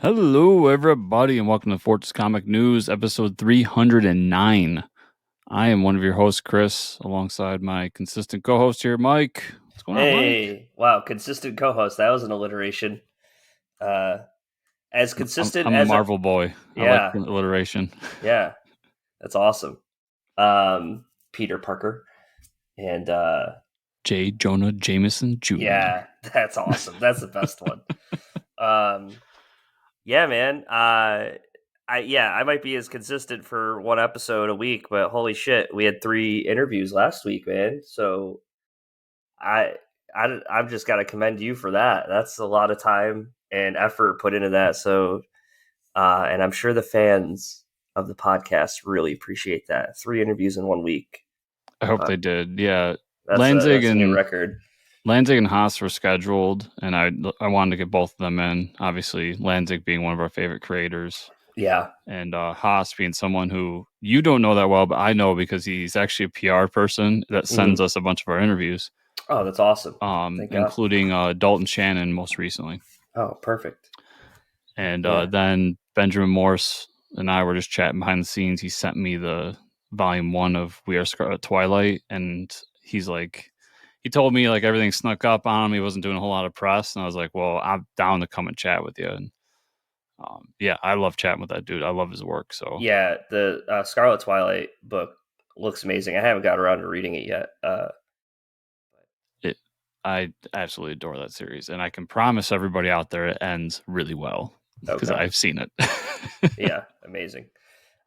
Hello, everybody, and welcome to Fortress Comic News, episode 309. I am one of your hosts, Chris, alongside my consistent co-host here, Mike. What's going on, Mike? Hey, wow, consistent co-host. That was an alliteration. Uh, as consistent I'm a as Marvel boy. I like yeah, alliteration. yeah, that's awesome. Peter Parker, and J. Jonah Jameson Jr. yeah, that's awesome. That's the best one. Um, yeah, man. I might be as consistent for one episode a week, but holy shit, we had 3 interviews last week, man. So I I've just got to commend you for that. That's a lot of time and effort put into that. So, and I'm sure the fans of the podcast really appreciate that. 3 interviews in 1 week. I hope Uh, they did. Yeah, that's a new record. Lanzig and Haas were scheduled, and I wanted to get both of them in. Obviously, Lanzig being one of our favorite creators. Yeah. And Haas being someone who you don't know that well, but I know because he's actually a PR person that sends Mhm. us a bunch of our interviews, Oh, that's awesome. Thank God. including Dalton Shannon most recently. Oh, perfect. And Yeah. then Benjamin Morse and I were just chatting behind the scenes. He sent me the volume 1 of We Are Scarlet Twilight, and he's like, he told me like everything snuck up on him. He wasn't doing a whole lot of press, and I was like, well, I'm down to come and chat with you. And yeah, I love chatting with that dude. I love his work. So Yeah, the Scarlet Twilight book looks amazing. I haven't got around to reading it yet. it, I absolutely adore that series, and I can promise everybody out there it ends really well because Okay. I've seen it. Yeah, amazing.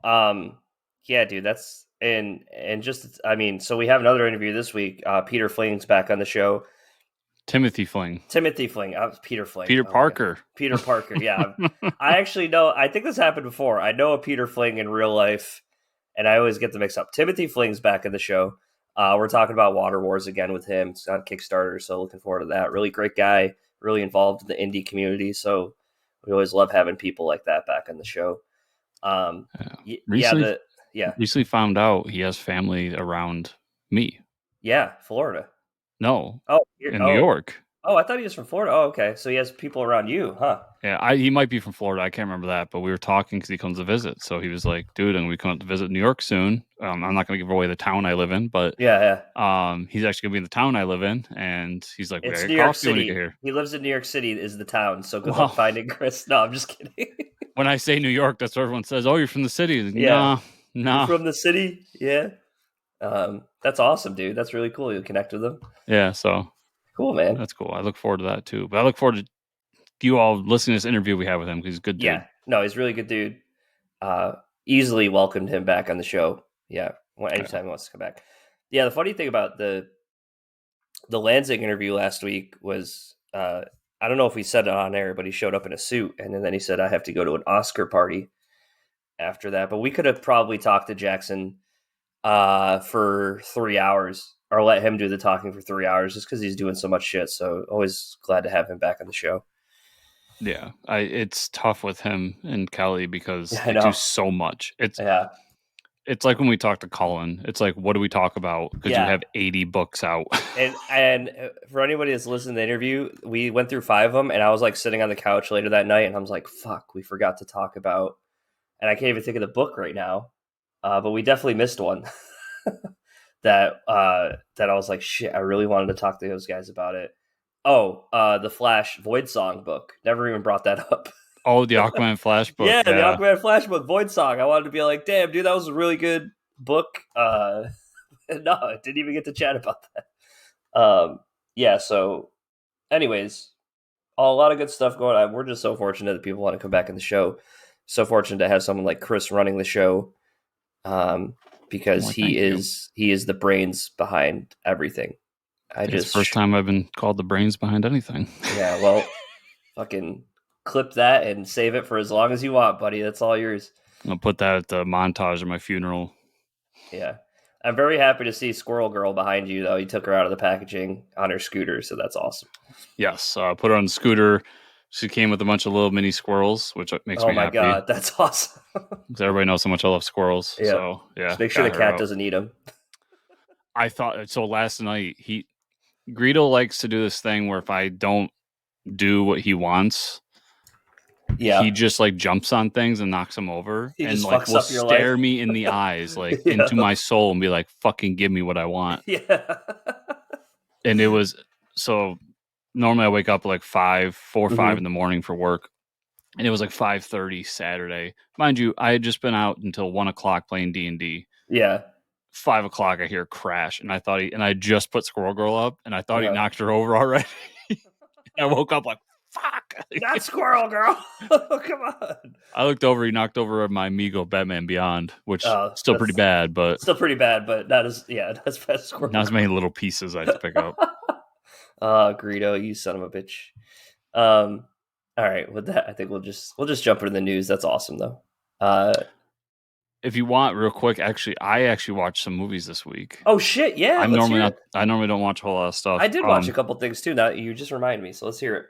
Um, yeah, dude, that's and just I mean, so we have another interview this week. Peter Fling's back on the show. Timothy Fling, Timothy Fling, Peter Fling. Peter Oh my god, Parker. Peter Parker. Yeah, I actually know. I think this happened before. I know a Peter Fling in real life, and I always get them mixed up. Timothy Fling's back in the show. We're talking about Water Wars again with him. It's on Kickstarter, so looking forward to that. Really great guy, really involved in the indie community. So we always love having people like that back on the show. Um, yeah, recently, yeah, recently found out he has family around me. yeah, Florida. No, Oh, in New York. oh, I thought he was from Florida. Oh, okay. So he has people around you, huh? Yeah, he might be from Florida. I can't remember that, but we were talking because he comes to visit. So he was like, "Dude, and we come to visit New York soon." I'm not going to give away the town I live in, but Yeah, yeah. he's actually going to be in the town I live in, and he's like, "We got It's to New get York coffee when you get City. here." He lives in New York City is the town. So good luck Well, finding Chris. No, I'm just kidding. when I say New York, that's what everyone says. Oh, you're from the city. Yeah. Nah, You're nah. from the city? Yeah. That's awesome, dude. That's really cool. You'll connect with them. Yeah, so Cool, man. that's cool. I look forward to that too. But I look forward to you all listening to this interview we have with him because he's a good dude. Yeah. No, he's a really good dude. Easily welcomed him back on the show. Yeah. Anytime he wants to come back. Yeah, the funny thing about the Lansing interview last week was I don't know if we said it on air, but he showed up in a suit, and then he said, "I have to go to an Oscar party after that." But we could have probably talked to Jackson for 3 hours, or let him do the talking for 3 hours, just because he's doing so much shit. So always glad to have him back on the show. Yeah, it's tough with him and Kelly because I they do know. so much. Yeah, It's like when we talk to Colin. It's like, what do we talk about? Because you yeah. have 80 books out. And for anybody that's listened to the interview, we went through 5 of them, and I was like sitting on the couch later that night, and I was like, "Fuck, we forgot to talk about." And I can't even think of the book right now, but we definitely missed one that I was like, "Shit, I really wanted to talk to those guys about it." Oh, the Flash Void Song book. Never even brought that up. Oh, the Aquaman Flash book. Yeah, the Yeah. Aquaman Flash book, Void Song. I wanted to be like, "Damn, dude, that was a really good book." No, I didn't even get to chat about that. Yeah. So, anyways, a lot of good stuff going on. We're just so fortunate that people want to come back in the show. So fortunate to have someone like Chris running the show, because Well, thank you. he is the brains behind everything. I It's the just first time I've been called the brains behind anything. yeah, well, fucking clip that and save it for as long as you want, buddy. That's all yours. I'll put that at the montage of my funeral. Yeah. I'm very happy to see Squirrel Girl behind you, though. You took her out of the packaging on her scooter, so that's awesome. Yes, put her on the scooter. She came with a bunch of little mini squirrels, which makes Oh me my happy god, that's awesome. because everybody knows how much I love squirrels. Yeah. So yeah, Just make sure the got her cat out. doesn't eat them. I thought so. Last night, Greedo likes to do this thing where if I don't do what he wants, Yeah. he just like jumps on things and knocks them over, He and just like fucks will up your life. stare me in the eyes, like into Yeah. my soul, and be like, "Fucking give me what I want." Yeah. And it was so. Normally, I wake up like 5 in Hmm. the morning for work, and it was like 5:30 Saturday. Mind you, I had just been out until 1 o'clock playing D&D. Yeah. 5 o'clock, I hear a crash, and I just put Squirrel Girl up, and I thought he Uh-huh. knocked her over already. I woke up like, fuck. Not Squirrel Girl. Come on. I looked over, he knocked over my Amigo Batman Beyond, which still pretty That's bad, but still pretty bad, but not as bad as Squirrel not as Girl. many little pieces I had to pick up. Greedo, you son of a bitch. Um, all right, with that, I think we'll just jump into the news. That's awesome though. Uh, If you want, real quick, actually, I actually watched some movies this week. oh shit, yeah, let's hear it. I normally don't watch a whole lot of I stuff. did watch a couple things too. Now you just reminded me, so let's hear it.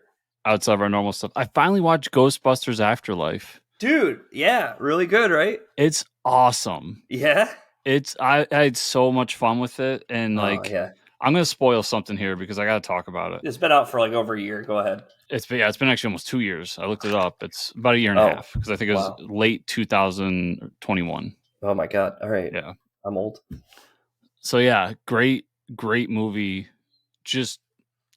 Outside of our normal stuff. I finally watched Ghostbusters Afterlife. Dude, yeah, really good, right? It's awesome. Yeah. I had so much fun with it, and Oh like yeah. I'm gonna spoil something here because I gotta talk about it. It's been out for like over a year. Go ahead. It's been actually almost 2 years. I looked it up. It's about a year and a Oh, half because I think it was wow. late 2021. Oh my god. All right. Yeah. I'm old. So yeah, great movie. Just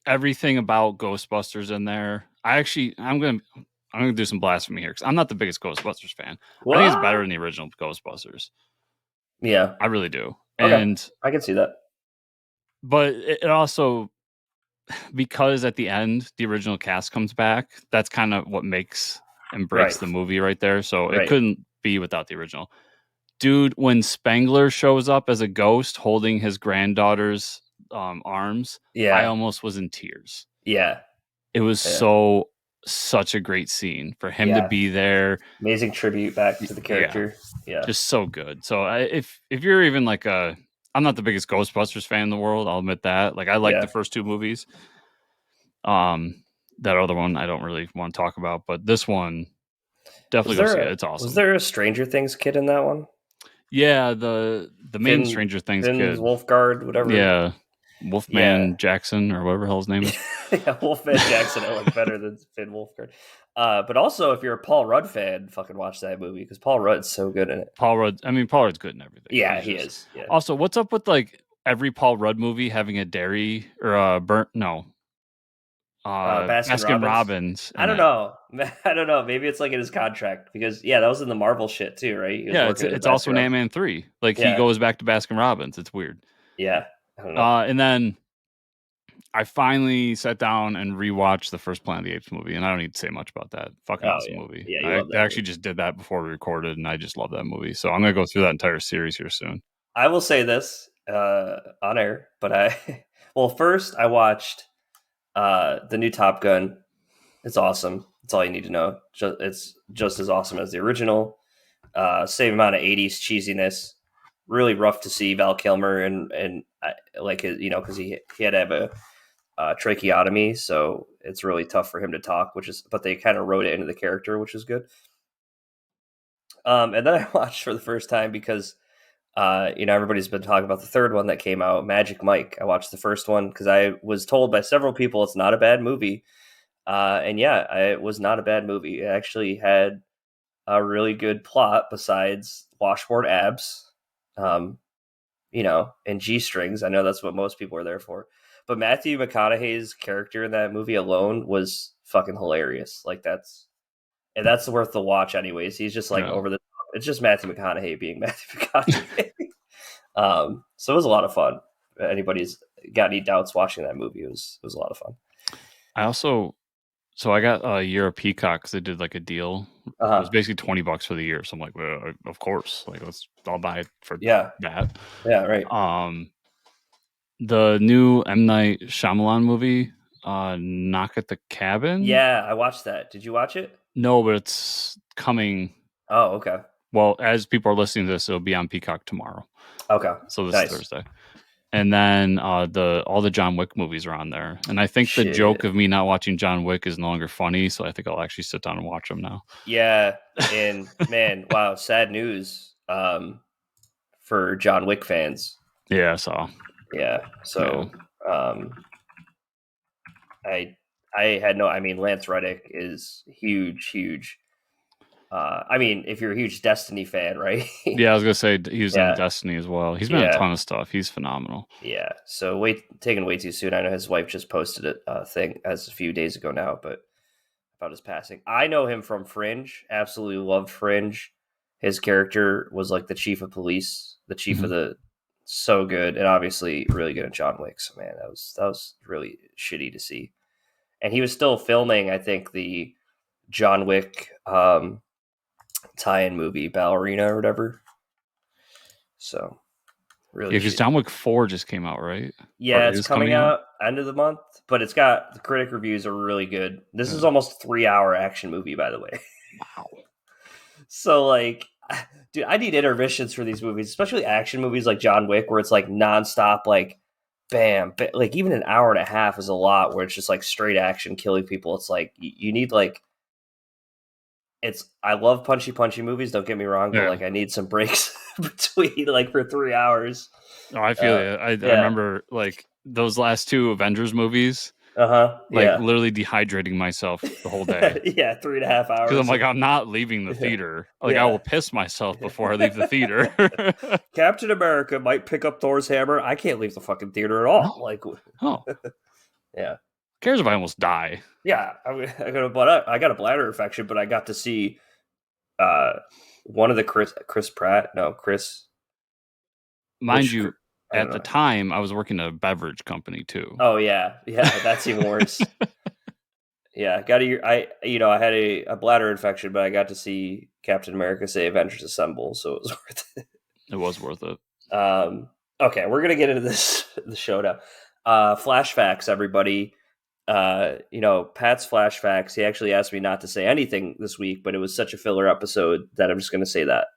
everything about Ghostbusters in there. I'm gonna do some blasphemy here because I'm not the biggest Ghostbusters fan. I think it's better What? than the original Ghostbusters. Yeah. I really do. Okay. And I can see that. but it also, because at the end the original cast comes back, that's kind of what makes and breaks Right. the movie right there. So it Right. couldn't be without the original. Dude, when Spengler shows up as a ghost holding his granddaughter's arms, I Yeah. almost was in tears. Yeah. It was Yeah. such a great scene for him to Yeah. be there. Amazing tribute back to the Yeah, character. Yeah. just so good. So if you're even like I'm not the biggest Ghostbusters fan in the world. I'll admit that. Like I like the Yeah. first two movies. That other one I don't really want to talk about, but this one definitely go see it. It's Was awesome. there a Stranger Things kid in that one? Yeah, the main Stranger Things Finn's kid. Wolfguard, whatever. Yeah, Yeah. Wolfman Jackson or whatever the hell his name is. Yeah, Wolfman Jackson I like better than Finn Wolfguard. But also if you're a Paul Rudd fan, fucking watch that movie because Paul Rudd's so good in it. Paul Rudd. I mean, Paul Rudd's good in everything. Yeah, He's he just is. Yeah. also, what's up with like every Paul Rudd movie having a dairy or a burnt no Baskin Baskin Robbins. Robbins I in don't it. know. I don't know. Maybe it's like in his contract because yeah, that was in the Marvel shit too, right? He was Yeah, working at a it's also Baskin in Robbins. Ant-Man 3. Like he Yeah. goes back to Baskin Robbins. It's weird. Yeah. I don't know. And then I finally sat down and rewatched the first Planet of the Apes movie, and I don't need to say much about that. Fucking Oh awesome yeah. movie. Yeah, you I love that actually movie. just did that before we recorded, and I just love that movie. So I'm gonna go through that entire series here soon. I will say this on air, but I well first I watched the new Top Gun. It's awesome. That's all you need to know. It's just as awesome as the original. Same amount of '80s cheesiness. Really rough to see Val Kilmer and like his, because he had to have a tracheotomy, so it's really tough for him to talk. But they kind of wrote it into the character, which is good. And then I watched for the first time because everybody's been talking about the third one that came out, Magic Mike. I watched the first one because I was told by several people it's not a bad movie. And yeah, it was not a bad movie. It actually had a really good plot besides washboard abs, um, and G strings. I know that's what most people are there for. But Matthew McConaughey's character in that movie alone was fucking hilarious. Like that's worth the watch anyways. He's just like Yeah. over the top. It's just Matthew McConaughey being Matthew McConaughey. So it was a lot of fun. Anybody's got any doubts watching that movie? It was a lot of fun. I got a year of Peacock because they did like a deal. It was Uh-huh. basically $20 for the year. So I'm like, well, of course, like I'll buy it for Yeah. that. Yeah. Right. The new M Night Shyamalan movie, Knock at the Cabin. Yeah, I watched that. Did you watch it? No, but it's coming. Oh, okay. Well, as people are listening to this, it'll be on Peacock tomorrow. Okay. So this is Nice. Thursday. And then all the John Wick movies are on there. And I think the joke Shit. of me not watching John Wick is no longer funny, so I think I'll actually sit down and watch them now. Yeah, and man, wow, sad news for John Wick fans. Yeah, so Yeah. yeah. So I I had no. I mean, Lance Reddick is huge, huge. I mean, if you're a huge Destiny fan, right? Yeah, I was gonna say he was in Yeah, Destiny as well. He's been in a yeah, ton of stuff. He's phenomenal. yeah. So taken way too soon. I know his wife just posted a thing as a few days ago now, but about his passing. I know him from Fringe. Absolutely loved Fringe. His character was like the chief of police, the chief of Mhm. the so good, and obviously really good at John Wick. So man, that was really shitty to see. And he was still filming, I think, the John Wick tie-in movie, Ballerina or whatever. So Yeah, really because shitty. John Wick 4 just came out, right? Yeah, Or it's is coming coming out. out end of the month, but it's got the critic reviews are really good. This is Yeah. almost a 3 hour action movie, by the way. Wow. So like, dude, I need intermissions for these movies, especially action movies like John Wick, where it's like nonstop, like bam, like even an hour and a half is a lot. Where it's just like straight action, killing people. It's like you need like it's. I love punchy movies. Don't get me wrong, but Yeah. like I need some breaks between like for 3 hours. Oh, I feel Uh, you. I yeah. remember like those last two Avengers movies, Uh huh. like Yeah. literally dehydrating myself the whole day. Yeah. 3.5 Because I'm hours like, of I'm not leaving the yeah. theater. Like, I will Yeah. piss myself before I leave the theater. Captain America might pick up Thor's hammer. I can't leave the fucking theater at all. No. Like, Oh, who yeah. cares if I almost die? Yeah, I got a bladder infection, but I got to see uh, one of the Chris Pratt. No, Chris. Mind Which you, I don't at the know. time, I was working at a beverage company too. Oh yeah, yeah. That's even worse. Yeah, got a I had a bladder infection, but I got to see Captain America say Avengers Assemble, so it was worth it. It was worth it. Okay, we're gonna get into this the show now. Flash facts, everybody. Pat's flash facts. He actually asked me not to say anything this week, but it was such a filler episode that I'm just gonna say that.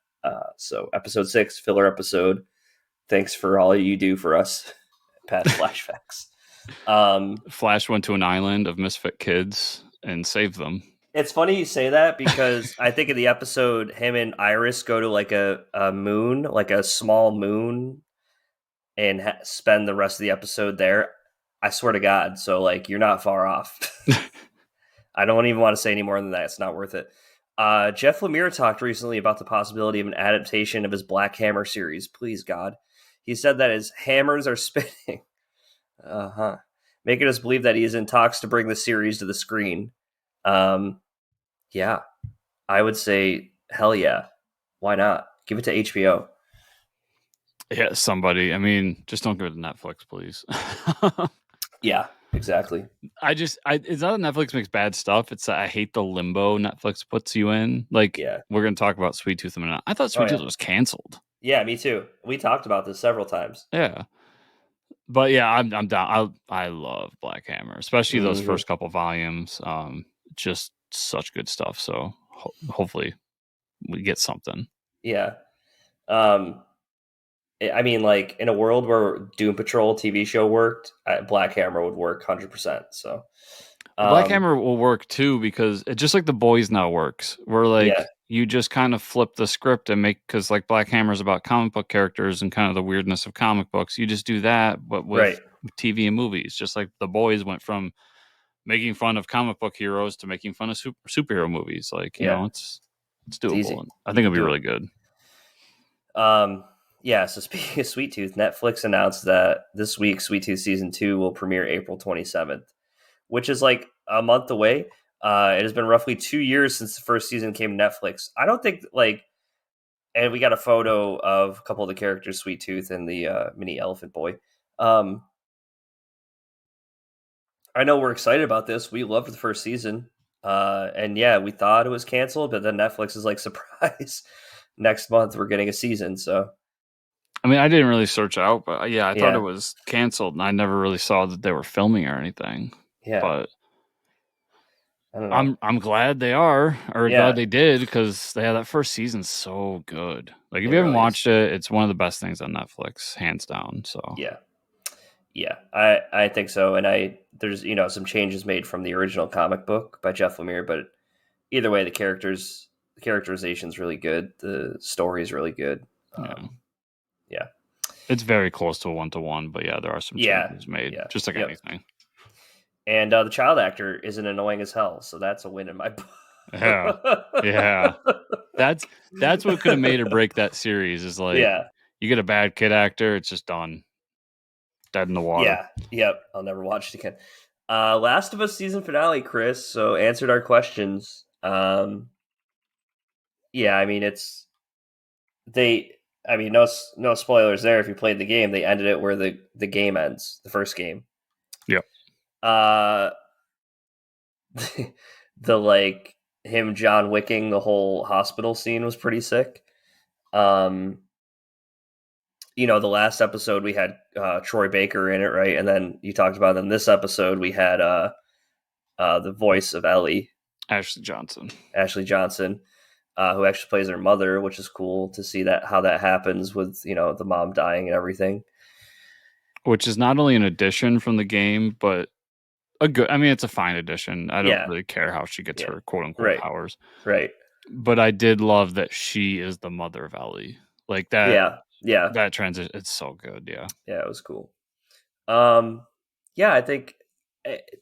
So episode 6, filler episode. Thanks for all you do for us, Pat's flash facts. Um, Flash went to an island of misfit kids and saved them. it's funny you say that because I think in the episode, him and Iris go to like a moon, like a small moon, and spend the rest of the episode there. I swear to God. So like, you're not far off. I don't even want to say any more than that. It's not worth it. Jeff Lemire talked recently about the possibility of an adaptation of his Black Hammer series. Please, God. He said that his hammers are spinning. Uh-huh. Making us believe that he is in talks to bring the series to the screen. Yeah, I would say hell yeah. Why not? Give it to HBO. Yeah, somebody. I mean, just don't give it to Netflix, please. Yeah, exactly. It's not that Netflix makes bad stuff. It's that I hate the limbo Netflix puts you in. Like, Yeah. we're going to talk about Sweet Tooth in a minute. I thought Oh Sweet Tooth yeah. was canceled. Yeah, me too. We talked about this several times. Yeah. But yeah, I'm down. I love Black Hammer, especially those Hmm. first couple volumes. Just such good stuff. So hopefully we get something. Yeah. Um, I mean, like in a world where Doom Patrol TV show worked, Black Hammer would work 100%. So, Black um, Hammer will work too because it just like the boys now works. Where yeah, like you just kind of flip the script and make because like Black Hammer is about comic book characters and kind of the weirdness of comic books. You just do that, but with right. TV and movies. Just like the boys went from making fun of comic book heroes to making fun of superhero movies. Like Yeah, it's it's doable. easy. And I You think can it'll be do it. really good. Yeah. So speaking of Sweet Tooth, Netflix announced that this week Sweet Tooth season 2 will premiere April 27th, which is like a month away. It has been roughly 2 years since the first season came to Netflix. I don't think like, and we got a photo of a couple of the characters, Sweet Tooth and the mini elephant boy. Um, I know we're excited about this. We loved the first season. And yeah, we thought it was canceled, but then Netflix is like, surprise, next month we're getting a season. So I mean, I didn't really search out, but yeah, I thought it yeah, was canceled, and I never really saw that they were filming or anything. yeah, But I don't know. I'm glad they are, or glad Yeah, they did, because that first season's so good. Like if it you haven't really is. watched it, it's one of the best things on Netflix, hands down. So Yeah, yeah, I think so. And there's some changes made from the original comic book by Jeff Lemire, but either way, the characterization's really good. The story is really good. yeah, Yeah, it's very close to a 1-to-1, but yeah, there are some yeah, changes made, yeah, just like yep. anything. and the child actor isn't annoying as hell, so that's a win in my Yeah. Yeah. book. That's what could have made or break that series is like Yeah, you get a bad kid actor, it's just done. Dead in the water. yeah, yep. I'll never watch it again. Last of Us season finale, Chris. So answered our questions. Yeah, I mean they. I mean, no spoilers there. If you played the game, they ended it where the game ends, the first game. Yep. Uh, the like him John Wicking the whole hospital scene was pretty sick. Um, the last episode we had Troy Baker in it, right? And then you talked about in this episode we had the voice of Ellie, Ashley Johnson. Ashley Johnson, who actually plays her mother, which is cool to see that how that happens with the mom dying and everything. Which is not only an addition from the game, but it's a fine addition. I don't Yeah, really care how she gets yeah, her quote unquote right, powers. right, But I did love that she is the mother of Ellie. Like that yeah, yeah, that transition, it's so good. Yeah. yeah. It was cool. Yeah, I think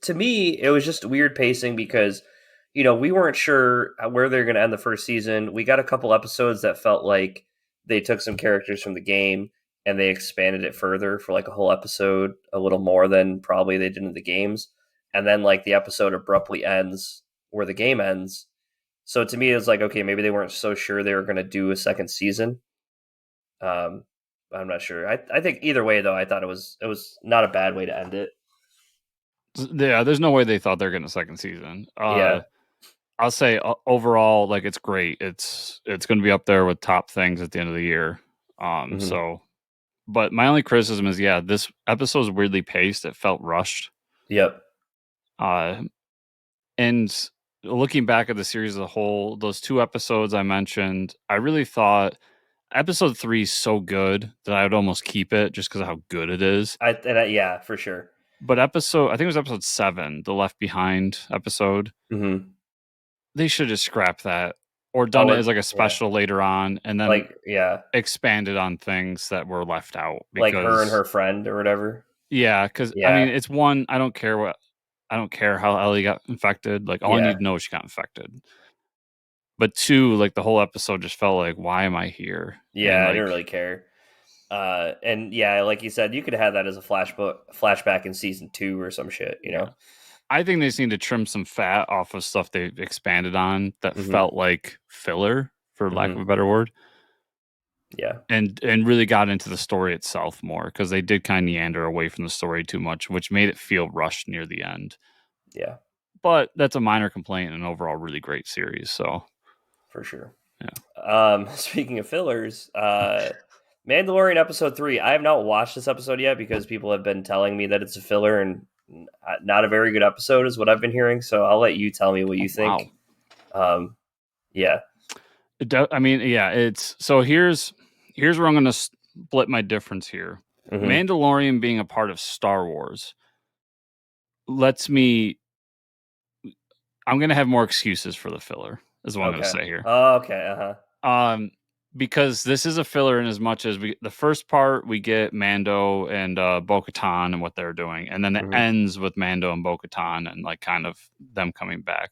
to me it was just weird pacing because we weren't sure where they're going to end the first season. We got a couple episodes that felt like they took some characters from the game and they expanded it further for like a whole episode, a little more than probably they did in the games. And then like the episode abruptly ends where the game ends. So to me, it was like, okay, maybe they weren't so sure they were going to do a second season. Um, I'm not sure. I think either way though, I thought it was not a bad way to end it. Yeah, there's no way they thought they're getting a second season. Yeah. I'll say overall, like it's great. It's going to be up there with top things at the end of the year. Hmm. So, but my only criticism is, yeah, this episode is weirdly paced. It felt rushed. Yep. Uh, and looking back at the series as a whole, those 2 episodes I mentioned, I really thought episode 3 is so good that I would almost keep it just because of how good it is. Yeah, for sure. But I think it was episode 7, the Left Behind episode. Hmm. They should just scrap that or done Oh, it as like a yeah. special later on and then Like, yeah, expanded on things that were left out like her and because her friend or whatever. yeah, because I mean, Yeah, it's one, I don't care how Ellie got infected. Like all I need yeah, to know is she got infected. But 2, like the whole episode just felt like, why am I here? And yeah. I didn't like, really care. And yeah, like you said, you could have that as a flashback in season 2 or some shit. yeah. I think they just need to trim some fat off of stuff they expanded on that Hmm. felt like filler, for lack of a Hmm. better word. Yeah, And really got into the story itself more because they did kind of meander away from the story too much, which made it feel rushed near the end. yeah, But that's a minor complaint in an overall really great series. So for sure. yeah, Speaking of fillers, Mandalorian episode 3. I have not watched this episode yet because people have been telling me that it's a filler and not a very good episode, is what I've been hearing. So I'll let you tell me what you oh, wow. think. Um, yeah. I mean, yeah. It's so here's where I'm going to split my difference here. Hmm. Mandalorian being a part of Star Wars lets me. I'm going to have more excuses for the filler. Is what I'm going to Okay. say here. Oh, okay. Uh huh. Because this is a filler in as much as the first part we get Mando and Bo-Katan and what they're doing, and then it Hmm. ends with Mando and Bo-Katan and like kind of them coming back.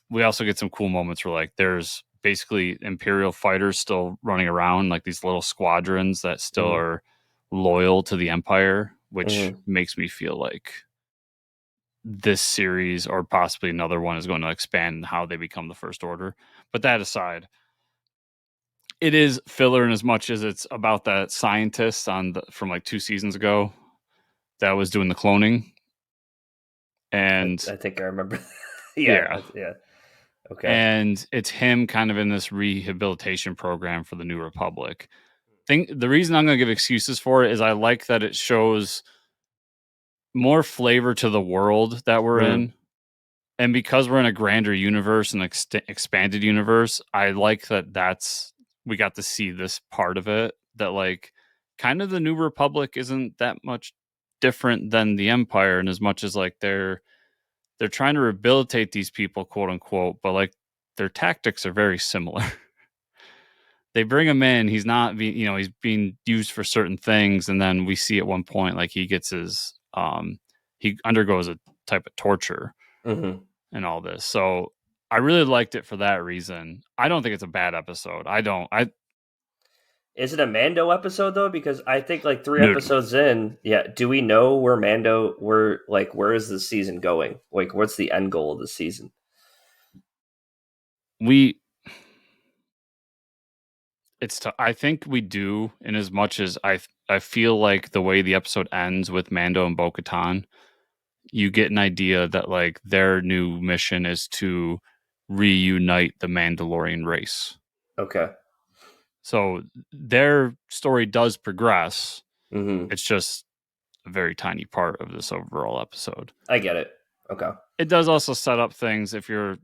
We also get some cool moments where like there's basically Imperial fighters still running around, like these little squadrons that still Hmm. are loyal to the Empire, which Hmm. makes me feel like this series or possibly another one is going to expand how they become the First Order. But that aside, it is filler in as much as it's about that scientist from like 2 seasons ago that was doing the cloning. And I think I remember. yeah, Yeah. Okay. and it's him kind of in this rehabilitation program for the New Republic. The reason I'm going to give excuses for it is I like that it shows more flavor to the world that we're Hmm. in. And because we're in a grander universe and expanded universe, I like that's we got to see this part of it that like kind of the New Republic isn't that much different than the Empire in as much as like they're trying to rehabilitate these people, quote unquote, but like their tactics are very similar. They bring him in, he's not being, he's being used for certain things, and then we see at one point like he gets his he undergoes a type of torture Mm-hmm. and all this. So I really liked it for that reason. I don't think it's a bad episode. I don't. I Is it a Mando episode though? Because I think like three no. episodes in, yeah. Do we know where Mando? Where is the season going? Like, what's the end goal of the season? We I think we do, in as much as I feel like the way the episode ends with Mando and Bo-Katan, you get an idea that like their new mission is to reunite the Mandalorian race. Okay. So their story does progress. Mm-hmm. It's just a very tiny part of this overall episode. I get it. Okay. It does also set up things if you're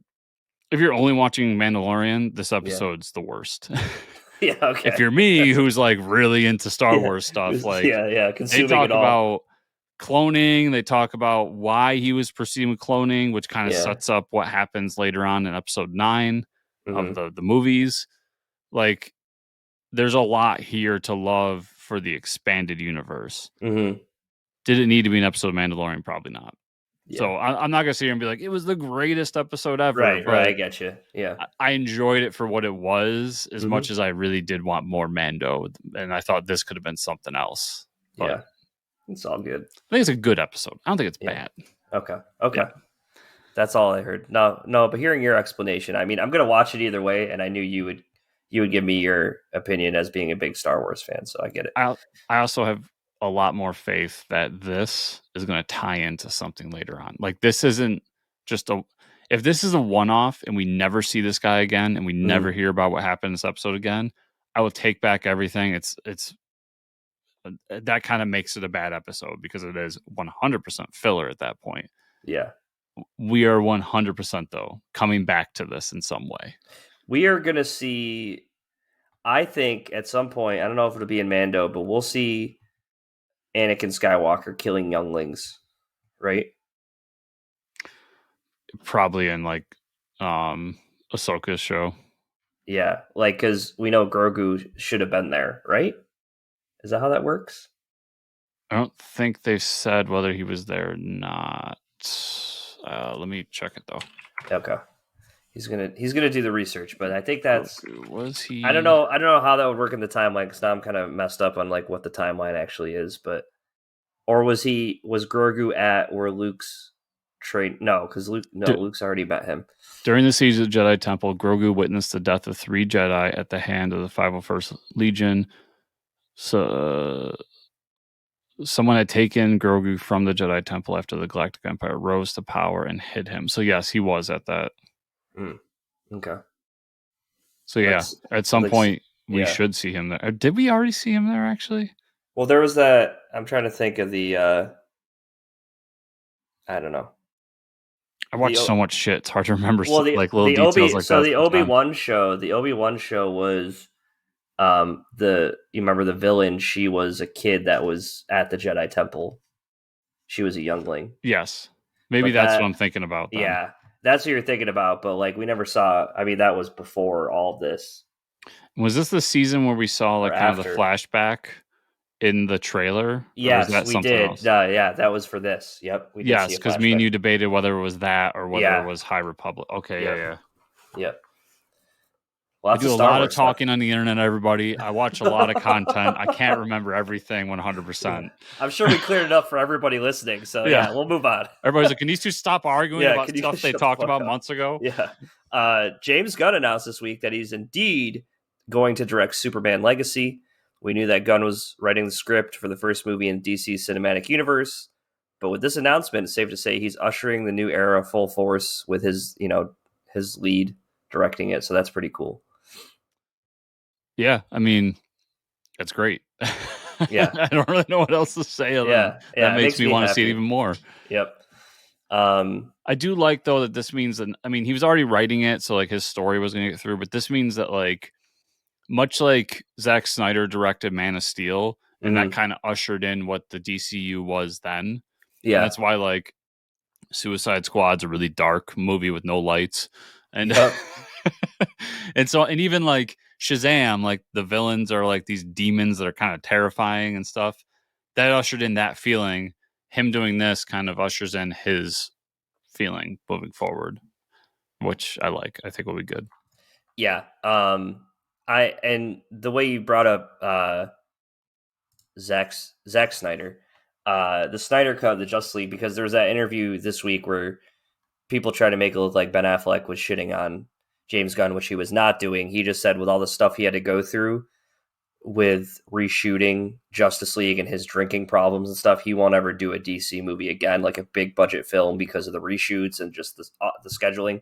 only watching Mandalorian, this Yeah. episode's the worst. Yeah. If Okay. you're me, That's who's like really into Star yeah. Wars stuff, like Yeah. Yeah. they Consuming it talk all. about cloning, they talk about why he was proceeding with cloning, which kind of Yeah. sets up what happens later on in episode 9 of Mm-hmm. the movies. Like there's a lot here to love for the expanded universe. Mm-hmm. Did it need to be an episode of Mandalorian? Probably not. Yeah. So I'm not gonna sit here and be like, it was the greatest episode ever, Right. Right. I but get you. Yeah. I enjoyed it for what it was as Mm-hmm. much as I really did want more Mando. And I thought this could have been something else. But Yeah. It's all good. I think it's a good episode. I don't think it's Yeah. bad. Okay. Okay. Yeah. That's all I heard. No, no, but hearing your explanation, I mean, I'm gonna watch it either way, and I knew you would give me your opinion as being a big Star Wars fan, so I get it. I also have a lot more faith that this is going to tie into something later on. Like this isn't just a if this is a one-off and we never see this guy again and we never Mm, hear about what happened in this episode again, I will take back everything. It's that kind of makes it a bad episode because it is 100% filler at that point. yeah, We are 100% though coming back to this in some way. we are gonna see. I think at some point, I don't know if it'll be in Mando, but we'll see Anakin Skywalker killing younglings, right? Probably in like Ahsoka's show. Yeah, like because we know Grogu should have been there, right? Is that how that works? I don't think they've said whether he was there or not. Let me check it though. Okay, he's gonna do the research, but I think that's Was he? I don't know how that would work in the timeline because now I'm kind of messed up on like what the timeline actually is. But or was Grogu at where Luke's train? No, because Luke's already met him. During the siege of the Jedi Temple, Grogu witnessed the death of 3 Jedi at the hand of the 501st Legion. So, someone had taken Grogu from the Jedi Temple after the Galactic Empire rose to power and hid him. So, yes, he was at that. Okay. So, yeah, at some point, we yeah. should see him there. Did we already see him there, actually? Well, there was that. I'm trying to think of the. I don't know. I watched so much shit. It's hard to remember like little the details like that. The Obi-Wan show was you remember the villain, she was a kid that was at the Jedi Temple. She was a youngling. Yes. Maybe But that's what I'm thinking about then. Yeah. That's what you're thinking about, but like we never saw I mean that was before all of this. Was this the season where we saw like kind of the flashback in the trailer? Yes, or was that we something did. else? Yeah, that was for this. Yep, we did. Yes, because me and you debated whether it was that or whether it was High Republic. Okay, yeah. Yep. I do a lot of talking on the internet, everybody. I watch a lot of content. I can't remember everything 100%. Yeah. I'm sure we cleared it up for everybody listening. So yeah, we'll move on. Everybody's like, can these two stop arguing about stuff they talked about months ago? Yeah. James Gunn announced this week that he's indeed going to direct Superman Legacy. We knew that Gunn was writing the script for the first movie in DC's cinematic universe. But with this announcement, it's safe to say he's ushering the new era full force with his lead directing it. So that's pretty cool. Yeah, I mean, it's great. Yeah. I don't really know what else to say. That makes me want to see it even more. Yep. I do like though that this means that he was already writing it, so like his story was going to get through. But this means that like much like Zack Snyder directed Man of Steel, and that kind of ushered in what the DCU was then. Yeah, and that's why like Suicide Squad's a really dark movie with no lights, and and even like Shazam, like the villains are like these demons that are kind of terrifying and stuff. That ushered in that feeling. him doing this kind of ushers in his feeling moving forward, which I like. I think will be good. Yeah. And the way you brought up Zack Snyder, the Snyder Cut of the Justice League, because there was that interview this week where people try to make it look like Ben Affleck was shitting on James Gunn, which he was not doing. He just said with all the stuff he had to go through with reshooting Justice League and his drinking problems and stuff, he won't ever do a DC movie again, like a big budget film, because of the reshoots and just the scheduling.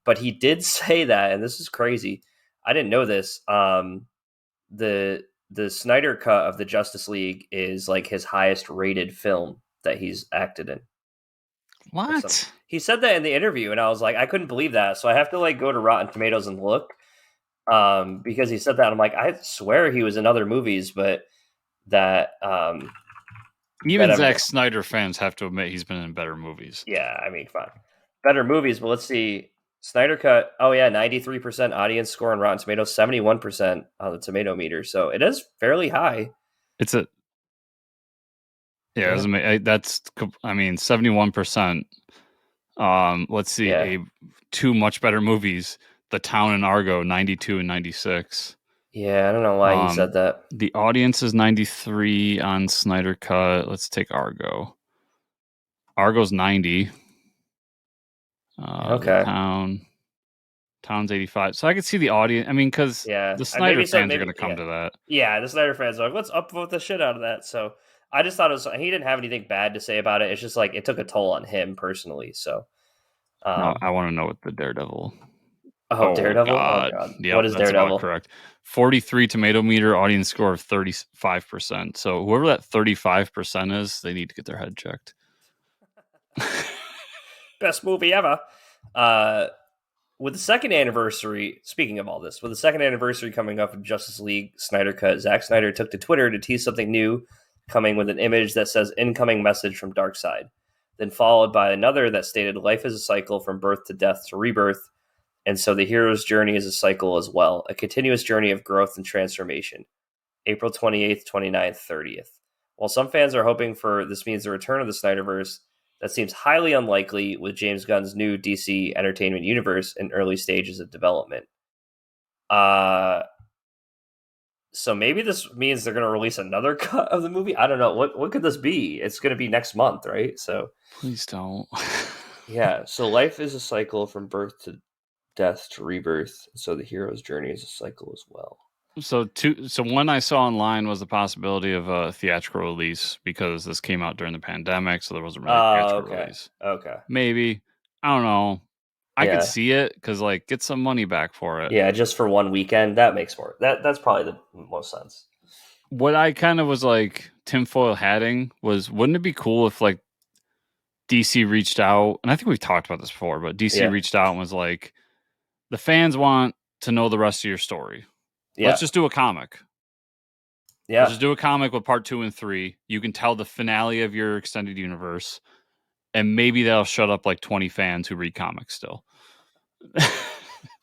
But he did say that, and this is crazy. I didn't know this. The Snyder cut of the Justice League is like his highest rated film that he's acted in or something. What? He said that in the interview, and I was like, I couldn't believe that. So I have to like go to Rotten Tomatoes and look, because he said that. I'm like, I swear he was in other movies, but that that Even Zack Snyder fans have to admit he's been in better movies. yeah, I mean, fine, better movies. But let's see, Snyder cut. Oh yeah, 93% audience score on Rotten Tomatoes, 71% on the Tomato Meter. So it is fairly high. It's a Yeah, that's 71%. Let's see, yeah, two much better movies, The Town and Argo, 92 and 96. yeah. I don't know why he said that. The audience is 93 on Snyder Cut. Let's take Argo. Argo's 90. The Okay, Town's 85. So I could see the audience. I mean, because yeah, the and Snyder maybe so. fans are going Maybe to come to that. yeah. The Snyder fans are like, let's upvote the shit out of that. So I just thought it was. He didn't have anything bad to say about it. It's just like it took a toll on him personally. So, Now um, I want to know what the Daredevil. oh Oh Daredevil, oh God, god, yep, what is that's about Daredevil? correct. 43 tomato meter, audience score of 35%. So whoever that 35% is, they need to get their head checked. Best movie ever. Uh, with the second anniversary, speaking of all this, with the second anniversary coming up of Justice League Snyder Cut, Zack Snyder took to Twitter to tease something new, coming with an image that says "incoming message from Darkseid," then followed by another that stated "life is a cycle from birth to death to rebirth, and so the hero's journey is a cycle as well, a continuous journey of growth and transformation." April 28th, 29th, 30th. While some fans are hoping for this means the return of the Snyderverse, that seems highly unlikely with James Gunn's new DC Entertainment Universe in early stages of development. Uh, so maybe this means they're going to release another cut of the movie. I don't know. What could this be? It's going to be next month, right? So Please don't. yeah. So life is a cycle from birth to death to rebirth. So the hero's journey is a cycle as well. So one I saw online was the possibility of a theatrical release because this came out during the pandemic, so there wasn't really a Oh, theatrical okay. release. Okay. Maybe. I don't know. I could Yeah. see it because like get some money back for it. Yeah, just for one weekend, that makes more. That's probably the most sense. What I kind of was like tinfoil hatting was, wouldn't it be cool if like DC reached out, and I think we've talked about this before, but DC Yeah, reached out and was like, the fans want to know the rest of your story. Let's yeah, just do a comic. Let's yeah, just do a comic with part 2 and 3. You can tell the finale of your extended universe, and maybe that'll shut up like 20 fans who read comics still.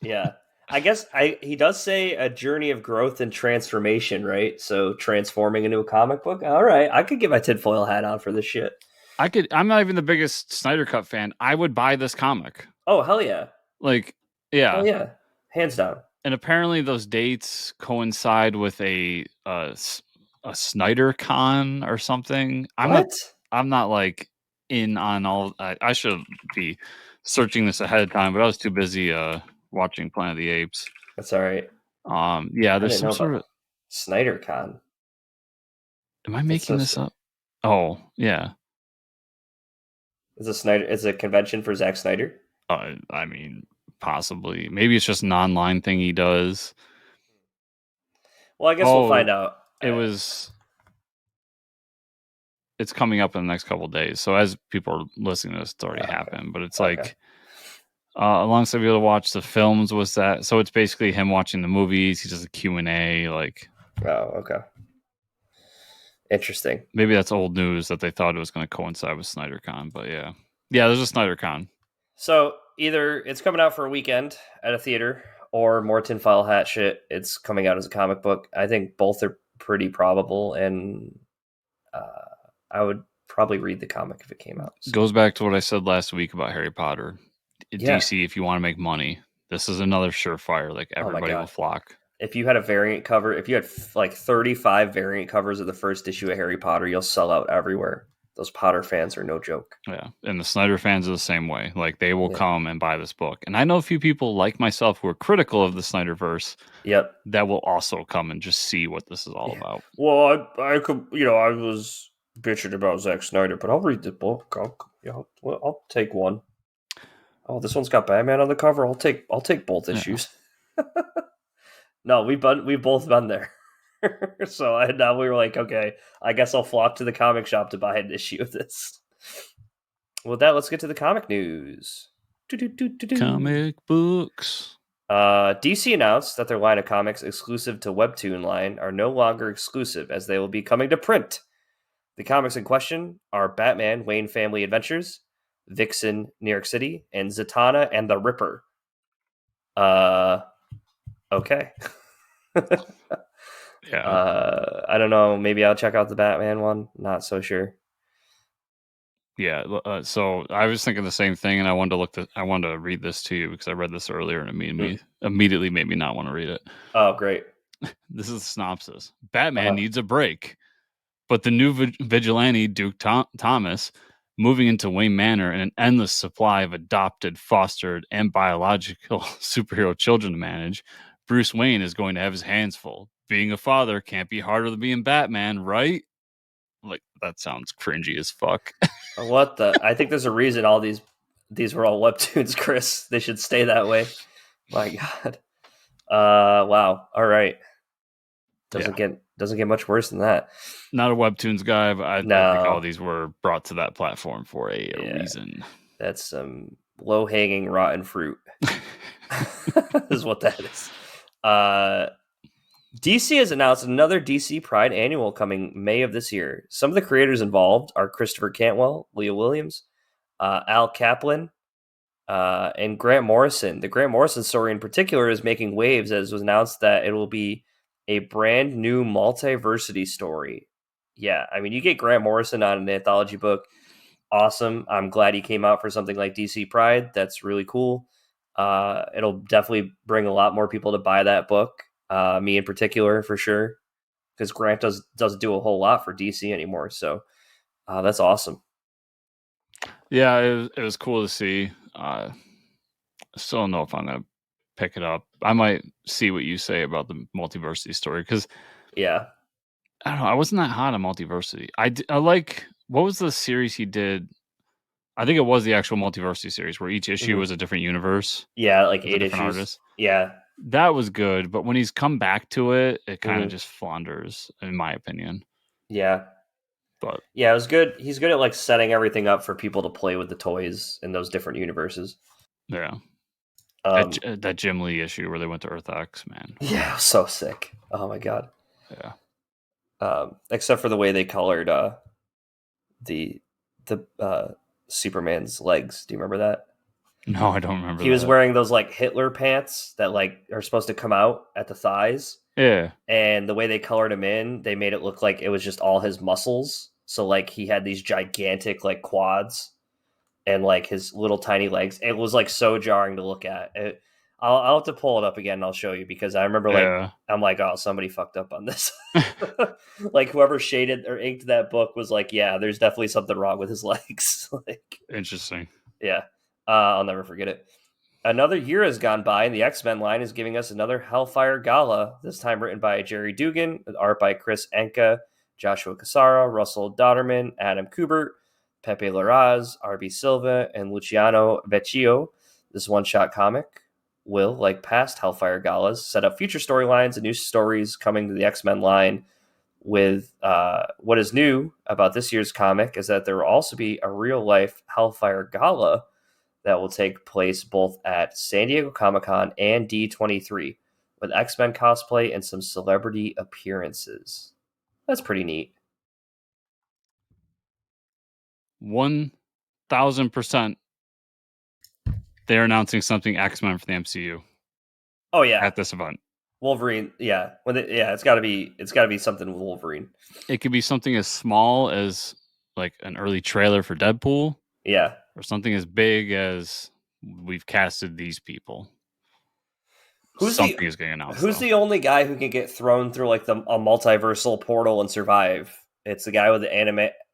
yeah. I guess I he does say a journey of growth and transformation, right? So transforming into a comic book. All right, I could get my tinfoil hat on for this shit. I'm not even the biggest Snyder Cut fan. I would buy this comic. Oh hell yeah, Like, hell yeah. yeah, hands down. And apparently those dates coincide with a Snyder Con or something. What? I'm not like in on all. I should be searching this ahead of time, but I was too busy watching Planet of the Apes. That's all right. Yeah, I there's didn't some know sort about of. Snyder Con. Am I That's making so. this up? Oh yeah. It's a Snyder. It's a convention for Zack Snyder. I mean, possibly. Maybe it's just an online thing he does. Well, I guess we'll Oh, find out. it was. It's coming up in the next couple of days. So as people are listening to this, it's already Okay. happened. But it's Okay. like alongside being able to watch the films was that. So it's basically him watching the movies. He does a Q&A. Like Oh, okay. Interesting. maybe that's old news that they thought it was going to coincide with SnyderCon. But yeah, there's a SnyderCon. So either it's coming out for a weekend at a theater, or more tinfoil hat shit. It's coming out as a comic book. I think both are pretty probable, and I would probably read the comic if it came out. So. Goes back to what I said last week about Harry Potter. Yeah. DC, if you want to make money, this is another surefire. Like Oh my everybody will god. flock. If you had a variant cover, if you had like 35 variant covers of the first issue of Harry Potter, you'll sell out everywhere. Those Potter fans are no joke. Yeah, and the Snyder fans are the same way. Like they will Yeah. come and buy this book. And I know a few people like myself who are critical of the Snyderverse Yep. that will also come and just see what this is all Yeah. about. Well, I could, I was bitching about Zack Snyder, but I'll read the book. I'll take one. Oh, this one's got Batman on the cover. I'll take both Yeah. issues. No, we both been there. So now we were like, okay, I guess I'll flock to the comic shop to buy an issue of this. With that, let's get to the comic news. Comic books. DC announced that their line of comics exclusive to Webtoon line are no longer exclusive, as they will be coming to print. The comics in question are Batman Wayne Family Adventures, Vixen New York City, and Zatanna and the Ripper. Okay. Yeah. I don't know. Maybe I'll check out the Batman one. Not so sure. Yeah. So I was thinking the same thing, and I wanted to read this to you because I read this earlier, and it immediately made me not want to read it. Oh, great. This is the synopsis. Batman Uh-huh. needs a break, but the new vigilante Duke Thomas, moving into Wayne Manor and an endless supply of adopted, fostered, and biological superhero children to manage, Bruce Wayne is going to have his hands full. Being a father can't be harder than being Batman, right? Like that sounds cringy as fuck. What the? I think there's a reason all these were all webtoons, Chris. They should stay that way. My God. Wow. All right. Yeah. Doesn't get much worse than that. Not a webtoons guy, but I think all No. these were brought to that platform for a Yeah. reason. That's some low hanging rotten fruit. Is what that is. DC has announced another DC Pride annual coming May of this year. Some of the creators involved are Christopher Cantwell, Leah Williams, Al Kaplan, and Grant Morrison. The Grant Morrison story in particular is making waves, as was announced that it will be a brand new multiversity story. Yeah, I mean, you get Grant Morrison on an anthology book. Awesome. I'm glad he came out for something like DC Pride. That's really cool. It'll definitely bring a lot more people to buy that book. Me in particular, for sure, because Grant doesn't do a whole lot for DC anymore. So that's awesome. Yeah, it was cool to see. Still don't know if I'm gonna pick it up. I might see what you say about the multiversity story because Yeah. I don't know. I wasn't that hot on multiversity. I like what was the series he did? I think it was the actual multiversity series where each issue Mhm. was a different universe Yeah, like with a 8 different issues. artist. Yeah. That was good, but when he's come back to it, it kind of Mhm. just flounders, in my opinion. Yeah. But Yeah, it was good. He's good at like setting everything up for people to play with the toys in those different universes. yeah, Um, that Jim Lee issue where they went to Earth X, man. yeah, it was so sick. Oh my god. Yeah. Except for the way they colored the Superman's legs. Do you remember that? No, I don't remember He was that. wearing those like Hitler pants that like are supposed to come out at the thighs, Yeah. and the way they colored him in, they made it look like it was just all his muscles. So like he had these gigantic like quads and like his little tiny legs. It was like so jarring to look at. I'll have to pull it up again and I'll show you because I remember like Yeah. I'm like, oh, somebody fucked up on this. Like whoever shaded or inked that book was like, yeah, there's definitely something wrong with his legs. Like, Interesting. yeah, I'll never forget it. Another year has gone by, and the X Men line is giving us another Hellfire Gala. This time written by Jerry Dugan, with art by Chris Anka, Joshua Cassara, Russell Dodderman, Adam Kubert, Pepe Larraz, RB Silva, and Luciano Vecchio. This one-shot comic will, like past Hellfire Galas, set up future storylines and new stories coming to the X Men line. With what is new about this year's comic is that there will also be a real-life Hellfire Gala that will take place both at San Diego Comic-Con and D23 with X-Men cosplay and some celebrity appearances. That's pretty neat. 1,000% they're announcing something X-Men for the MCU Oh yeah, at this event. Wolverine. Yeah, it's got to be something with Wolverine. It could be something as small as like an early trailer for Deadpool Yeah. or something as big as we've casted these people. Who's the Something is getting announced Who's though. the only guy who can get thrown through like a multiversal portal and survive? It's the guy with the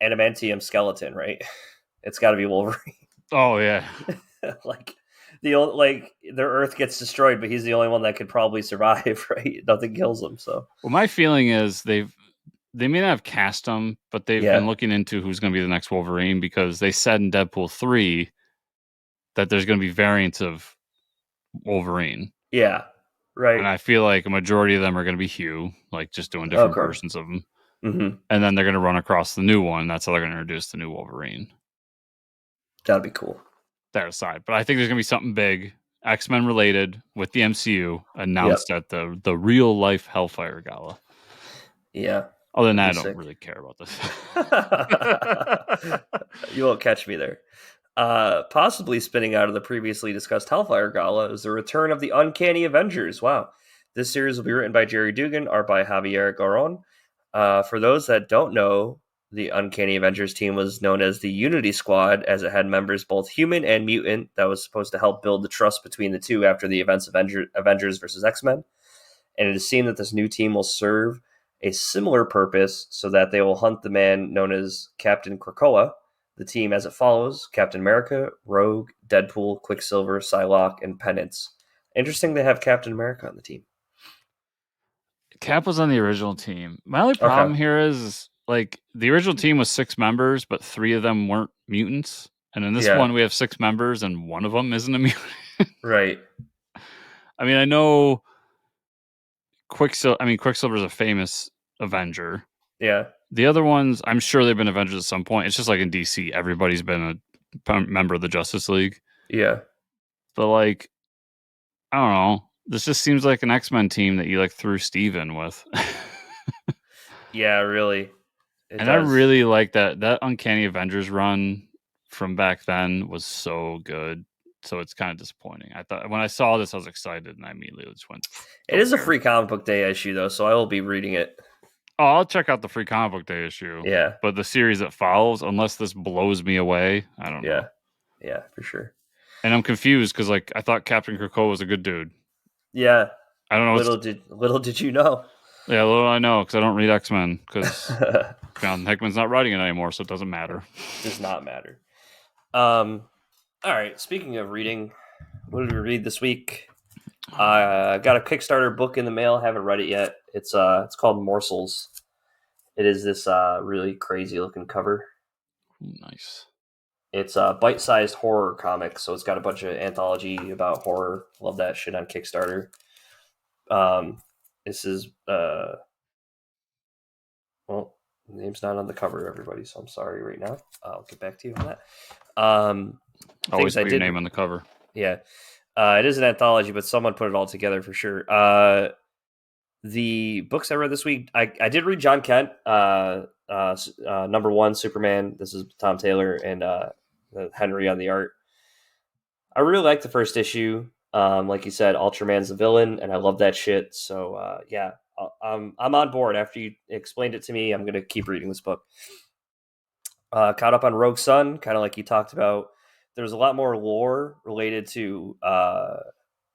adamantium skeleton, right? It's got to be Wolverine. Oh yeah. Like their Earth gets destroyed, but he's the only one that could probably survive, right? Nothing kills him, so Well, my feeling is they may not have cast him, but they've yeah, been looking into who's going to be the next Wolverine because they said in Deadpool 3 that there's going to be variants of Wolverine. yeah, And right. I feel like a majority of them are going to be Hugh, like just doing different Okay. versions of him. Mm-hmm. And then they're going to run across the new one. That's how they're going to introduce the new Wolverine. That'd be cool. That aside. But I think there's going to be something big, X-Men related with the MCU Yep. announced at the real life Hellfire Gala. Yeah. Other than That'd that, be I don't sick. really care about this. You won't catch me there. Possibly spinning out of the previously discussed Hellfire Gala is the return of the Uncanny Avengers. Wow. This series will be written by Jerry Dugan, art by Javier Garon. For those that don't know, the Uncanny Avengers team was known as the Unity Squad, as it had members both human and mutant that was supposed to help build the trust between the two after the events of Avengers versus X-Men. And it is seen that this new team will serve a similar purpose so that they will hunt the man known as Captain Krakoa. The team as it follows: Captain America, Rogue, Deadpool, Quicksilver, Psylocke, and Penance. Interesting they have Captain America on the team. Cap was on the original team. My only Okay. problem here is like the original team was 6 members, but 3 of them weren't mutants. And in this Yeah. one, we have 6 members, and one of them isn't a mutant. Right. I mean, I know Quicksilver. I mean, Quicksilver's a famous Avenger. Yeah. The other ones, I'm sure they've been Avengers at some point. It's just like in DC, everybody's been a member of the Justice League. Yeah. But like, I don't know. This just seems like an X-Men team that you like threw Steve in with. Yeah. Really, it And I does. really like that Uncanny Avengers run from back then was so good. So it's kind of disappointing. I thought when I saw this, I was excited, and I immediately just went, It "Don't is a care." free comic book day issue though, so I will be reading it. Oh, I'll check out the free comic book day issue, Yeah. but the series that follows, unless this blows me away, I don't know. Yeah. Yeah. For sure. And I'm confused because like I thought Captain Krakoa was a good dude. Yeah. I don't know. Little did you know. Yeah, little I know because I don't read X-Men because John Hickman's not writing it anymore, so it doesn't matter. Does not matter. All right. Speaking of reading, what did we read this week? I got a Kickstarter book in the mail. Haven't read it yet. It's called Morsels. It is this really crazy looking cover. Ooh, nice. It's a bite-sized horror comic, so it's got a bunch of anthology about horror. Love that shit on Kickstarter. This is well, the name's not on the cover, everybody. So I'm sorry right now. I'll get back to you on that. Always Things I put your did, name on the cover. yeah. It is an anthology, but someone put it all together for sure. The books I read this week, I did read John Kent, number one, Superman. This is Tom Taylor and Henry on the art. I really like the first issue. Like you said, Ultraman's the villain, and I love that shit. So yeah, I'm on board. After you explained it to me, I'm gonna keep reading this book. Caught up on Rogue Sun, kind of like you talked about. There's a lot more lore related to